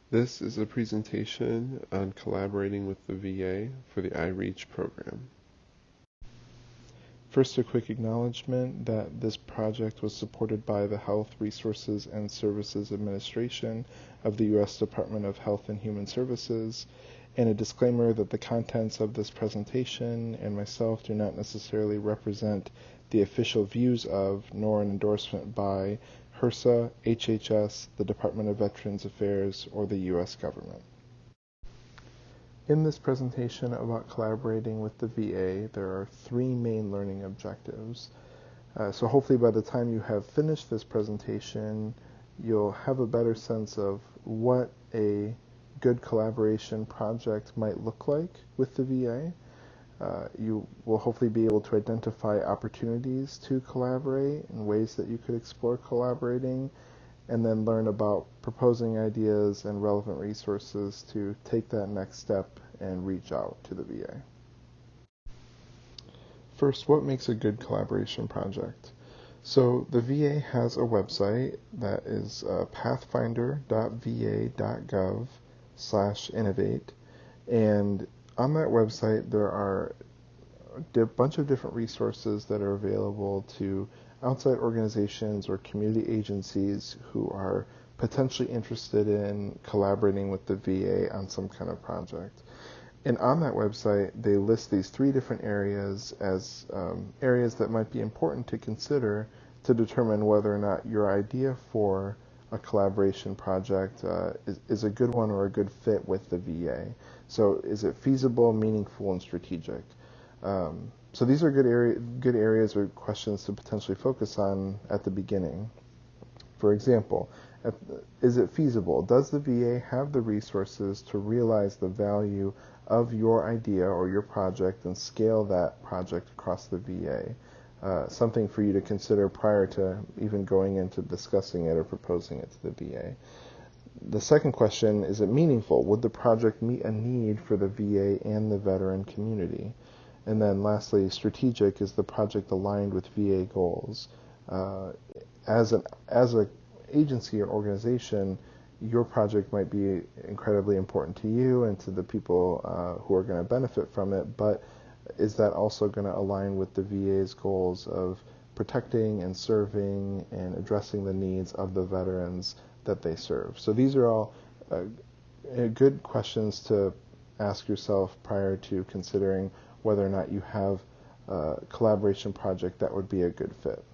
This is a presentation on collaborating with the VA for the iReach program. First, a quick acknowledgement that this project was supported by the Health Resources and Services Administration of the U.S. Department of Health and Human Services, and a disclaimer that the contents of this presentation and myself do not necessarily represent the official views of, nor an endorsement by, HRSA, HHS, the Department of Veterans Affairs, or the U.S. government. In this presentation about collaborating with the VA, there are three main learning objectives. So hopefully by the time you have finished this presentation, you'll have a better sense of what a good collaboration project might look like with the VA. You will hopefully be able to identify opportunities to collaborate and ways that you could explore collaborating, and then learn about proposing ideas and relevant resources to take that next step and reach out to the VA. First, what makes a good collaboration project? So the VA has a website that is pathfinder.va.gov/innovate, and on that website there are a bunch of different resources that are available to outside organizations or community agencies who are potentially interested in collaborating with the VA on some kind of project. And on that website, they list these three different areas as areas that might be important to consider to determine whether or not your idea for a collaboration project is a good one or a good fit with the VA. So is it feasible, meaningful, and strategic? So these are good areas or questions to potentially focus on at the beginning. For example, is it feasible? Does the VA have the resources to realize the value of your idea or your project and scale that project across the VA? Something for you to consider prior to even going into discussing it or proposing it to the VA. The second question, is it meaningful? Would the project meet a need for the VA and the veteran community? And then lastly, strategic, is the project aligned with VA goals? As an agency or organization, your project might be incredibly important to you and to the people who are going to benefit from it, but is that also going to align with the VA's goals of protecting and serving and addressing the needs of the veterans that they serve? So these are all good questions to ask yourself prior to considering whether or not you have a collaboration project that would be a good fit.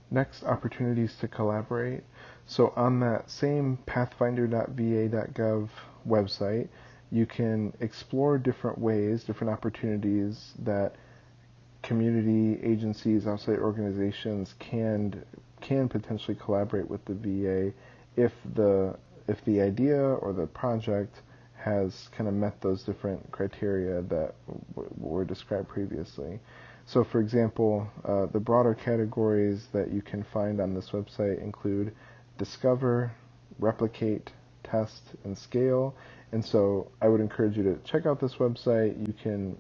Next, opportunities to collaborate. So on that same pathfinder.va.gov website, you can explore different ways, different opportunities that community agencies, outside organizations can potentially collaborate with the VA if the idea or the project has kind of met those different criteria that were described previously. So for example, the broader categories that you can find on this website include discover, replicate, test, and scale. And so I would encourage you to check out this website. You can,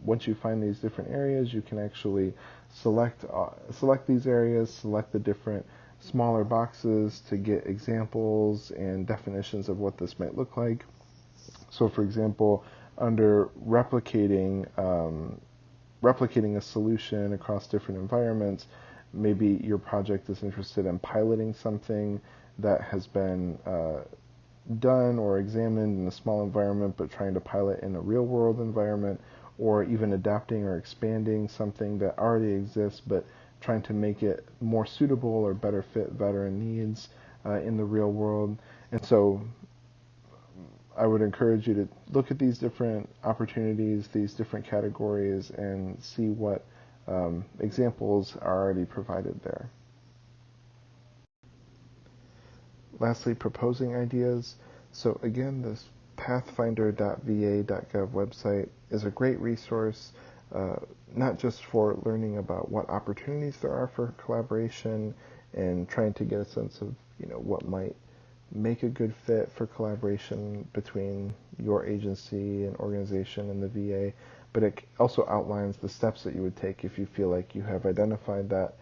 once you find these different areas, you can actually select these areas, select the different smaller boxes to get examples and definitions of what this might look like. So for example, under replicating a solution across different environments, maybe your project is interested in piloting something that has been done or examined in a small environment, but trying to pilot in a real world environment, or even adapting or expanding something that already exists, but trying to make it more suitable or better fit veteran needs in the real world. And so I would encourage you to look at these different opportunities, these different categories, and see what examples are already provided there. Lastly, proposing ideas. So again, this pathfinder.va.gov website is a great resource, not just for learning about what opportunities there are for collaboration and trying to get a sense of what might make a good fit for collaboration between your agency and organization and the VA, but it also outlines the steps that you would take if you feel like you have identified that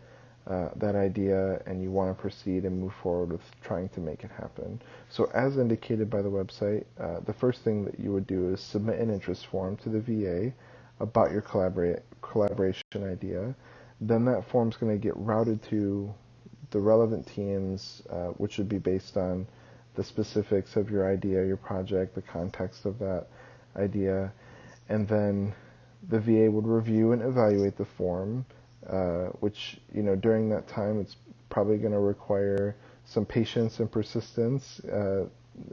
that idea and you want to proceed and move forward with trying to make it happen. So as indicated by the website, the first thing that you would do is submit an interest form to the VA about your collaboration idea. Then that form is going to get routed to the relevant teams, which would be based on the specifics of your idea, your project, the context of that idea, and then the VA would review and evaluate the form, which, during that time it's probably going to require some patience and persistence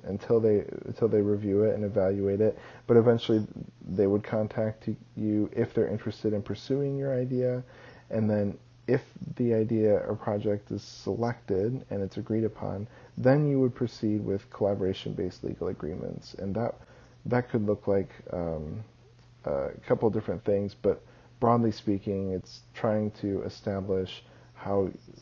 until they review it and evaluate it. But eventually they would contact you if they're interested in pursuing your idea, and then if the idea or project is selected and it's agreed upon, then you would proceed with collaboration-based legal agreements, and that could look like a couple different things, but broadly speaking, it's trying to establish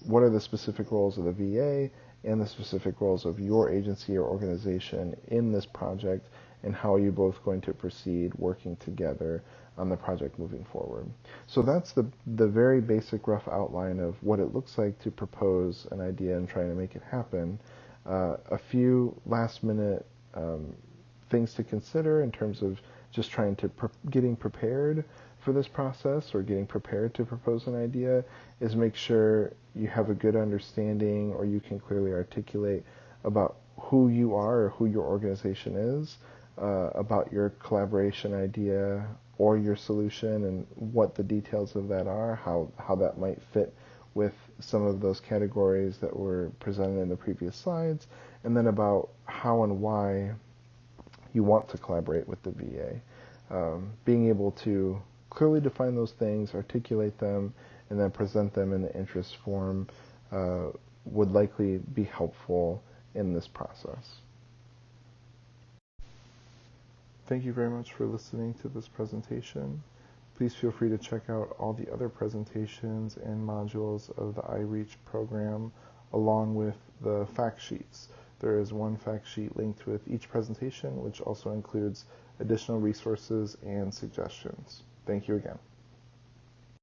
what are the specific roles of the VA and the specific roles of your agency or organization in this project, and how are you both going to proceed working together on the project moving forward. So that's the very basic rough outline of what it looks like to propose an idea and trying to make it happen. A few last minute things to consider in terms of just trying to getting prepared for this process or getting prepared to propose an idea is make sure you have a good understanding, or you can clearly articulate about who you are or who your organization is, about your collaboration idea or your solution, and what the details of that are, how that might fit with some of those categories that were presented in the previous slides, and then about how and why you want to collaborate with the VA. Being able to clearly define those things, articulate them, and then present them in the interest form would likely be helpful in this process. Thank you very much for listening to this presentation. Please feel free to check out all the other presentations and modules of the iReach program along with the fact sheets. There is one fact sheet linked with each presentation, which also includes additional resources and suggestions. Thank you again.